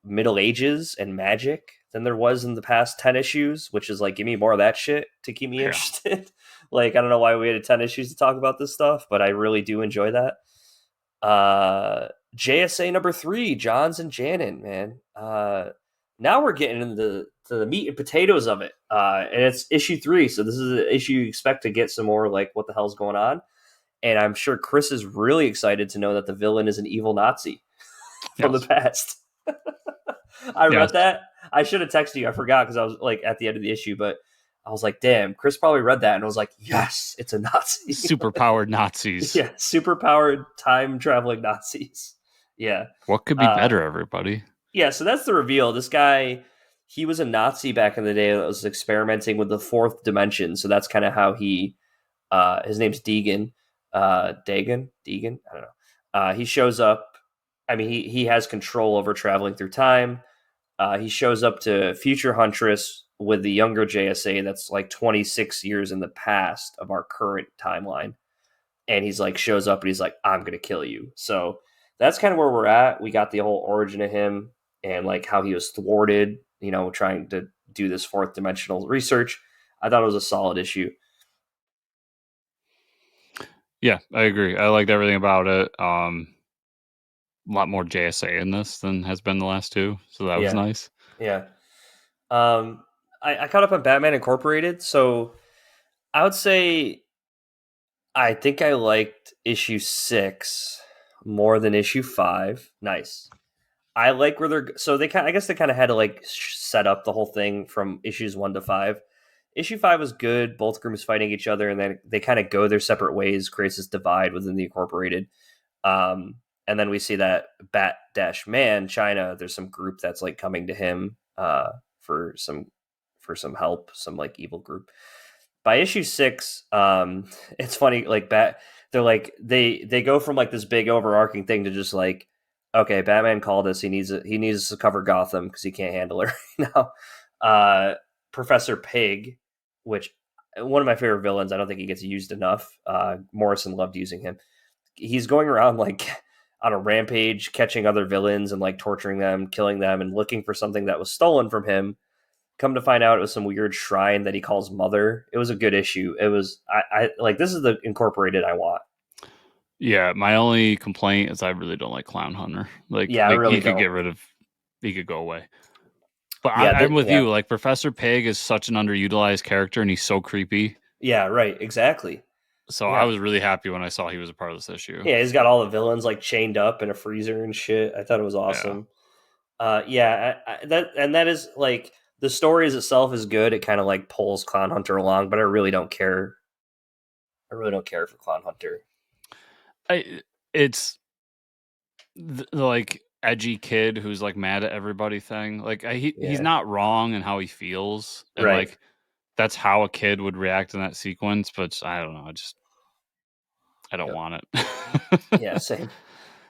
Middle Ages and magic than there was in the past 10 issues, which is like, give me more of that shit to keep me Yeah. interested. Like, I don't know why we had 10 issues to talk about this stuff, but I really do enjoy that. JSA number 3, Johns and Janin, man. Now we're getting into the meat and potatoes of it. And it's issue 3, so this is an issue you expect to get some more, like, what the hell's going on. And I'm sure Chris is really excited to know that the villain is an evil Nazi from the Yes. past. I Yes. read that. I should have texted you. I forgot because I was like at the end of the issue, but I was like, damn, Chris probably read that and was like, yes, it's a Nazi. Super powered Nazis. Yeah, super powered time traveling Nazis. Yeah. What could be better, everybody? Yeah, so that's the reveal. This guy, he was a Nazi back in the day that was experimenting with the fourth dimension. So that's kind of how he his name's Deegan. Deegan? I don't know. He shows up. I mean, he has control over traveling through time. He shows up to Future Huntress with the younger JSA that's like 26 years in the past of our current timeline. and he's like shows up and he's like, I'm gonna kill you. So that's kind of where we're at. We got the whole origin of him and like how he was thwarted, trying to do this fourth dimensional research. I thought it was a solid issue. Yeah, I agree. I liked everything about it. A lot more JSA in this than has been the last two, so that was Yeah, nice. yeah. I caught up on Batman Incorporated, so I would say I think I liked issue 6 more than issue 5. Nice. I like where they're so they kind. I guess they kind of had to like set up the whole thing from issues 1 to 5. Issue 5 was good. Both groups fighting each other, and then they kind of go their separate ways. Creates this divide within the Incorporated. And then we see that Bat Dash Man China. There's some group that's like coming to him for some help, some like evil group. By issue 6, it's funny. Like they're like they go from like this big overarching thing to just like, okay, Batman called us. He needs to cover Gotham because he can't handle it right now. Professor Pig, which one of my favorite villains. I don't think he gets used enough. Morrison loved using him. He's going around like on a rampage, catching other villains and like torturing them, killing them, and looking for something that was stolen from him. Come to find out, it was some weird shrine that he calls Mother. It was a good issue. It was I like this is the Incorporated I want. Yeah, my only complaint is I really don't like Clown Hunter. Yeah, I really He could don't. get rid of, he could go away. But Yeah, I'm with yeah, you. Like Professor Pig is such an underutilized character, and he's so creepy. yeah. Right, exactly. So I Yeah, was really happy when I saw he was a part of this issue. yeah. He's got all the villains like chained up in a freezer and shit. I thought it was Yeah, awesome. Yeah, that is like the story as itself is good. It kind of like pulls Clown Hunter along, but I really don't care. I really don't care for Clown Hunter. it's the like edgy kid who's like mad at everybody thing. He's Yeah, not wrong in how he feels, and right. like that's how a kid would react in that sequence. But I don't know. I don't Yep. want Yeah, it. same.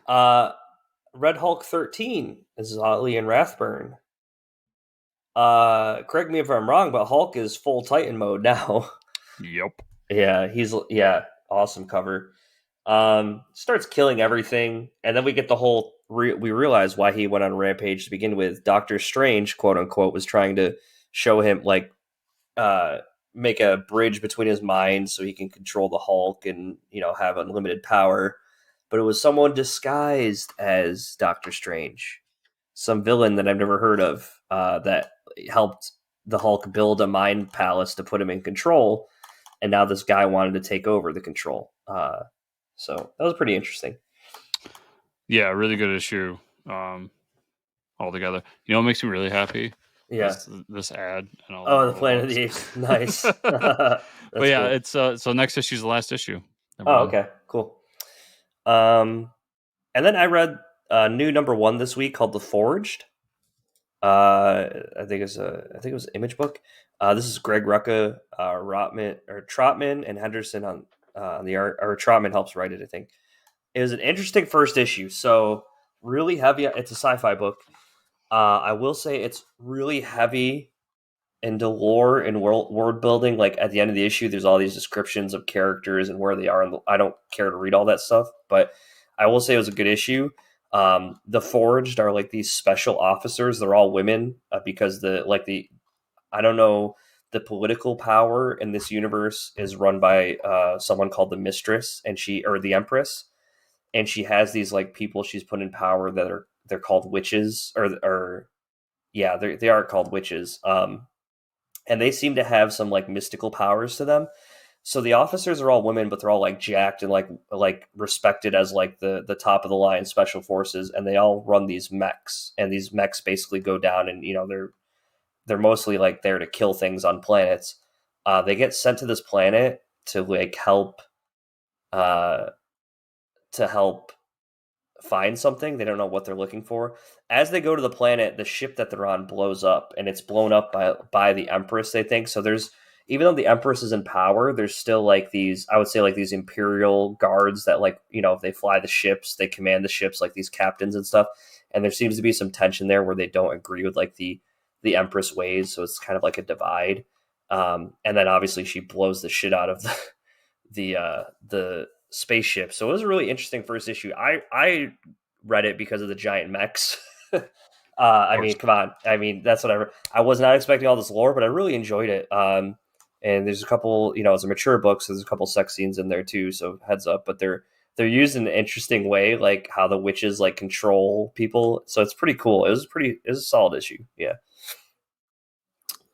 Red Hulk 13 is Ian Rathburn. Correct me if I'm wrong, but Hulk is full Titan mode now. Yep. Yeah, awesome cover. Starts killing everything, and then we get the whole. We realize why he went on a rampage to begin with. Doctor Strange, quote unquote, was trying to show him like uh make a bridge between his mind so he can control the Hulk and have unlimited power. But it was someone disguised as Doctor Strange, some villain that I've never heard of, that helped the Hulk build a mind palace to put him in control. And now this guy wanted to take over the control. So that was pretty interesting. Yeah, really good issue. Altogether. You know what makes me really happy? Yeah. This ad and all the Oh, the Marvel Planet of books. the Apes. Nice. But That's yeah, cool. it's so next issue is the last issue. Oh, Everyone. okay. Cool. Um, and then I read a new #1 this week called The Forged. I think it was Image Book. This is Greg Rucka, Trotman, and Henderson on the art. Or Trotman helps write it, I think. It was an interesting first issue. So really heavy. It's a sci-fi book. I will say it's really heavy into lore and world building. Like at the end of the issue, there's all these descriptions of characters and where they are. And I don't care to read all that stuff, but I will say it was a good issue. The Forged are like these special officers. They're all women because the I don't know, the political power in this universe is run by someone called the Mistress and she or the Empress, and she has these like people she's put in power that they're called witches or yeah they are called witches. And they seem to have some like mystical powers to them. So the officers are all women, but they're all like jacked and like respected as like the top of the line special forces, and they all run these mechs, and these mechs basically go down, and they're mostly like there to kill things on planets. They get sent to this planet to like uh, help find something. They don't know what they're looking for. As they go to the planet, the ship that they're on blows up, and it's blown up by the Empress, they think. So there's even though the Empress is in power, there's still like these, I would say, like these Imperial guards that like, they fly the ships, they command the ships, like these captains and stuff. And there seems to be some tension there where they don't agree with like the Empress ways, so it's kind of like a divide. And then obviously she blows the shit out of the spaceship. So it was a really interesting first issue. I read it because of the giant mechs. Of I course. mean, come on. I mean, that's whatever. I was not expecting all this lore, but I really enjoyed it. And there's a couple, it's a mature book, so there's a couple sex scenes in there too. So heads up, but they're used in an interesting way, like how the witches like control people. So it's pretty cool. It was a solid issue. Yeah.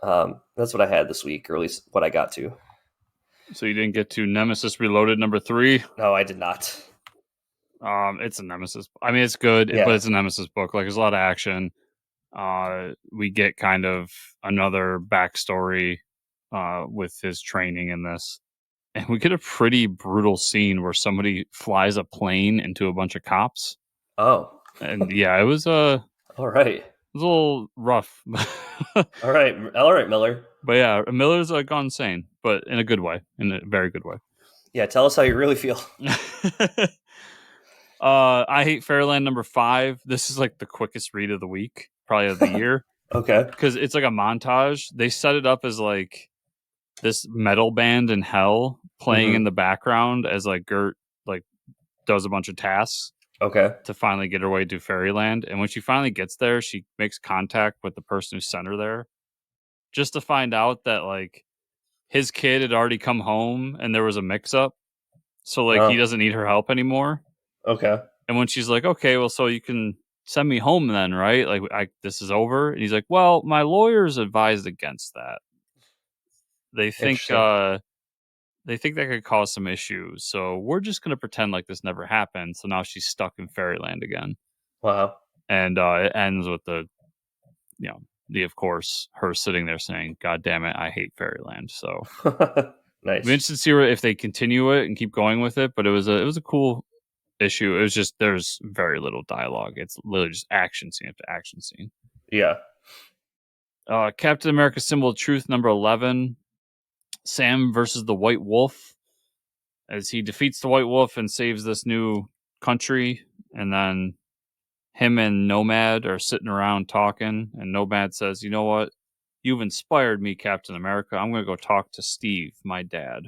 That's what I had this week, or at least what I got to. So you didn't get to Nemesis Reloaded number 3. No, I did not. It's a Nemesis. I mean, it's good, but Yeah. it's a Nemesis book. Like, there's a lot of action. We get kind of another backstory with his training in this, and we get a pretty brutal scene where somebody flies a plane into a bunch of cops. Oh. And yeah, it was All right. a little rough. All right. All right, Miller. But yeah, Miller's gone insane, but in a good way, in a very good way. Yeah, tell us how you really feel. I Hate Fairyland number 5. This is like the quickest read of the week, probably of the year, Okay. because it's like a montage. They set it up as like this metal band in hell playing in Mm-hmm. the background as like Gert like does a bunch of tasks Okay. to finally get her way to Fairyland. And when she finally gets there, she makes contact with the person who sent her there, just to find out that like his kid had already come home and there was a mix up. So like he Oh. doesn't need her help anymore. Okay. And when she's like, okay, well, so you can send me home then, right? Like, this is over. And he's like, well, my lawyers advised against that. They think, Interesting. they think that could cause some issues. So we're just going to pretend like this never happened. So now she's stuck in Fairyland again. Wow. And it ends with of course, her sitting there saying, God damn it, I hate Fairyland. So we Nice. interested to see if they continue it and keep going with it. But it was a cool issue. It was just, there's very little dialogue. It's literally just action scene after action scene. Yeah. Captain America Symbol of Truth number 11. Sam versus the White Wolf, as he defeats the White Wolf and saves this new country. And then him and Nomad are sitting around talking, and Nomad says, you know what? You've inspired me, Captain America. I'm going to go talk to Steve, my dad.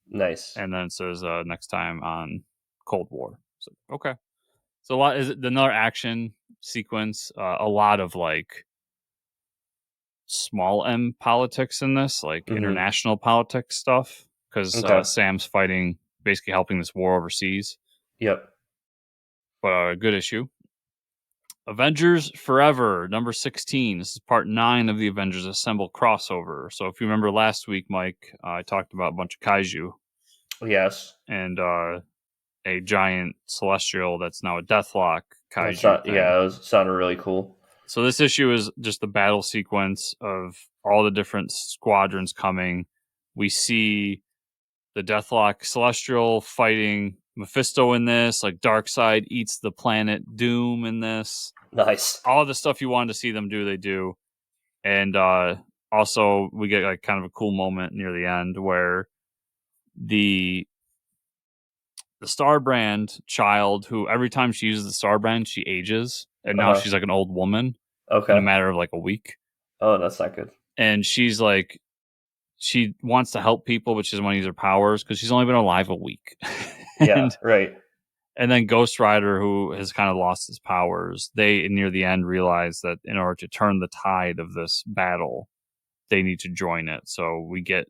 Nice. And then it says next time on Cold War. So, okay. So a lot is another action sequence, a lot of like small M politics in this, like Mm-hmm. international politics stuff, because Okay. Sam's fighting, basically helping this war overseas. Yep. But a good issue. Avengers Forever, number 16. This is part 9 of the Avengers Assemble crossover. So if you remember last week, Mike, I talked about a bunch of kaiju Yes. and a giant celestial that's now a Deathlock That's kaiju not. thing. Yeah, it sounded really cool. So this issue is just the battle sequence of all the different squadrons coming. We see the Deathlock Celestial fighting Mephisto in this, like Darkseid eats the planet Doom in this. Nice. All the stuff you wanted to see them do, they do. And also we get like kind of a cool moment near the end where the Starbrand child, who every time she uses the Starbrand, she ages, and Uh now huh. she's like an old woman in a Okay. matter of like a week. Oh, that's not good. And she's like, she wants to help people, but she doesn't want to use her powers because she's only been alive a week. Yeah. and Right. and then Ghost Rider, who has kind of lost his powers, they near the end realize that in order to turn the tide of this battle, they need to join it. So we get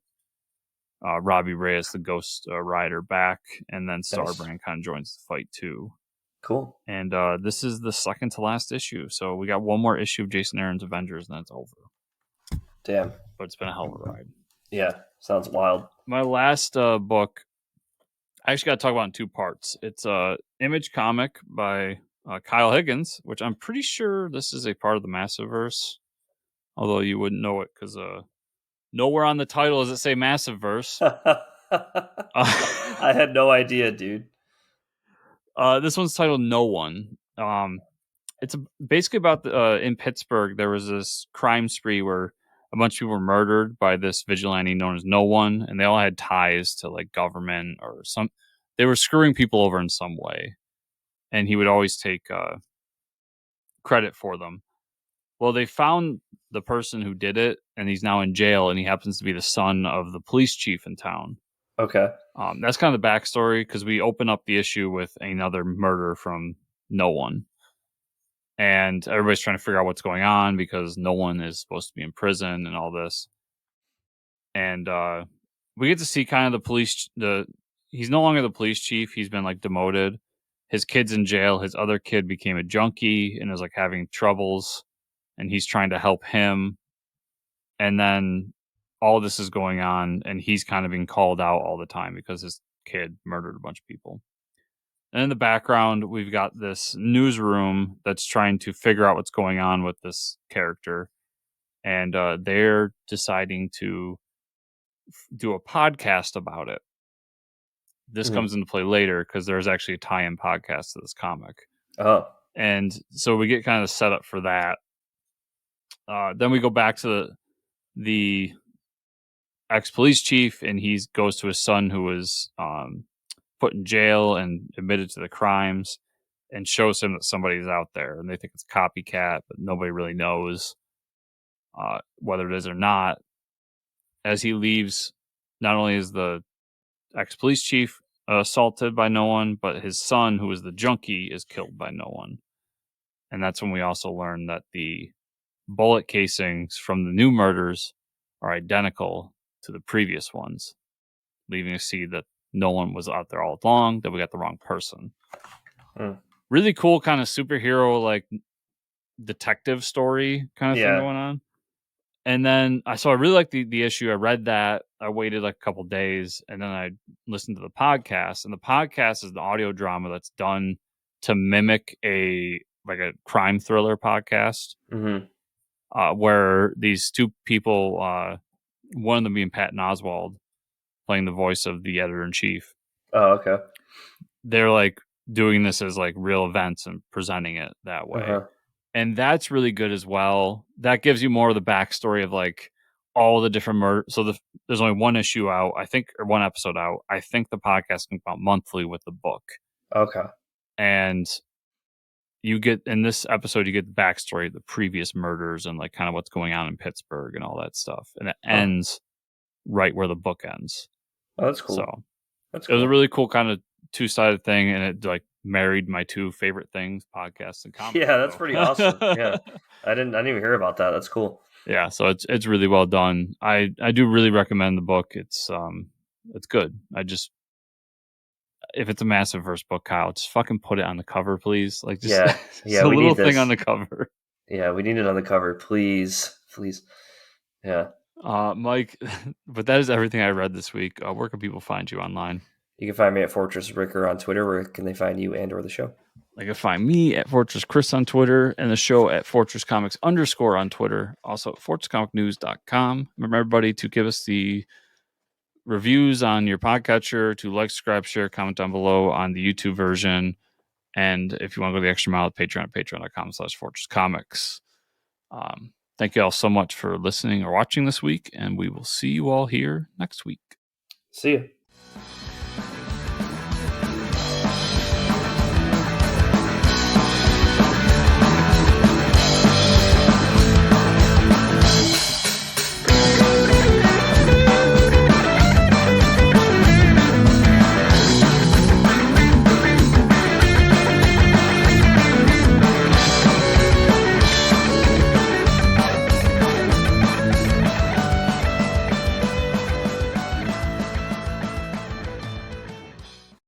Robbie Reyes, the Ghost Rider, back, and then Nice. Starbrand kind of joins the fight too. Cool. And this is the second to last issue, so we got one more issue of Jason Aaron's Avengers, and then it's over. Damn. But it's been a hell of a ride. Yeah. Sounds wild. My last book, I actually got to talk about in 2 parts. It's a Image comic by Kyle Higgins, which I'm pretty sure this is a part of the Massiveverse, although you wouldn't know it because nowhere on the title does it say Massiveverse. I had no idea, dude. This one's titled No One. It's basically about in Pittsburgh, there was this crime spree where a bunch of people were murdered by this vigilante known as No One, and they all had ties to like government or some. They were screwing people over in some way, and he would always take credit for them. Well, they found the person who did it, and he's now in jail, and he happens to be the son of the police chief in town. Okay. That's kind of the backstory because we open up the issue with another murder from no one, and everybody's trying to figure out what's going on because no one is supposed to be in prison and all this. And we get to see kind of the police. He's no longer the police chief. He's been like demoted. His kid's in jail. His other kid became a junkie and is like having troubles, and he's trying to help him. And then all this is going on, and he's kind of being called out all the time because his kid murdered a bunch of people. And in the background, we've got this newsroom that's trying to figure out what's going on with this character, and they're deciding to do a podcast about it. This Mhm. comes into play later because there's actually a tie-in podcast to this comic, Oh. and so we get kind of set up for that. Then we go back to the ex-police chief, and he goes to his son who was put in jail and admitted to the crimes, and shows him that somebody's out there, and they think it's a copycat, but nobody really knows whether it is or not. As he leaves, not only is the ex-police chief assaulted by no one, but his son, who is the junkie, is killed by no one. And that's when we also learn that the bullet casings from the new murders are identical to the previous ones, leaving us see that no one was out there all along, that we got the wrong person. Mm. Really cool kind of superhero, like detective story kind of thing Yeah. going on. And then I really liked the issue. I read that. I waited like a couple days, and then I listened to the podcast. And the podcast is the audio drama that's done to mimic a crime thriller podcast, Mm-hmm. where these two people, one of them being Patton Oswalt, playing the voice of the editor in chief, Oh, okay. they're like doing this as like real events and presenting it that way. Uh-huh. And that's really good as well. That gives you more of the backstory of like all the different murder. So there's only one issue out, I think, or one episode out. I think the podcast can come out monthly with the book, Okay. and you get in this episode you get the backstory of the previous murders and like kind of what's going on in Pittsburgh and all that stuff, and it Huh. ends right where the book ends. Oh, that's cool. So That's it was a cool. really cool kind of two-sided thing, and it like married my two favorite things, podcasts and comics. Yeah, that's So pretty awesome. Yeah. I didn't even hear about that. That's cool. yeah, so it's really well done. I do really recommend the book. It's good. I just, if it's a massive verse book, Kyle, just fucking put it on the cover, please. Like just Yeah. just Yeah, a we little need thing on this. the cover. Yeah, we need it on the cover, please. Please. Yeah. Mike, but that is everything I read this week. Where can people find you online? You can find me at Fortress Ricker on Twitter. Where can they find you and or the show? They can find me at Fortress Chris on Twitter, and the show at Fortress Comics _ on Twitter. Also at FortressComicNews.com. Remember, everybody, to give us the reviews on your podcatcher, to like, subscribe, share, comment down below on the YouTube version. And if you want to go the extra mile, Patreon at patreon.com/Fortress Comics. Thank you all so much for listening or watching this week, and we will see you all here next week. See you.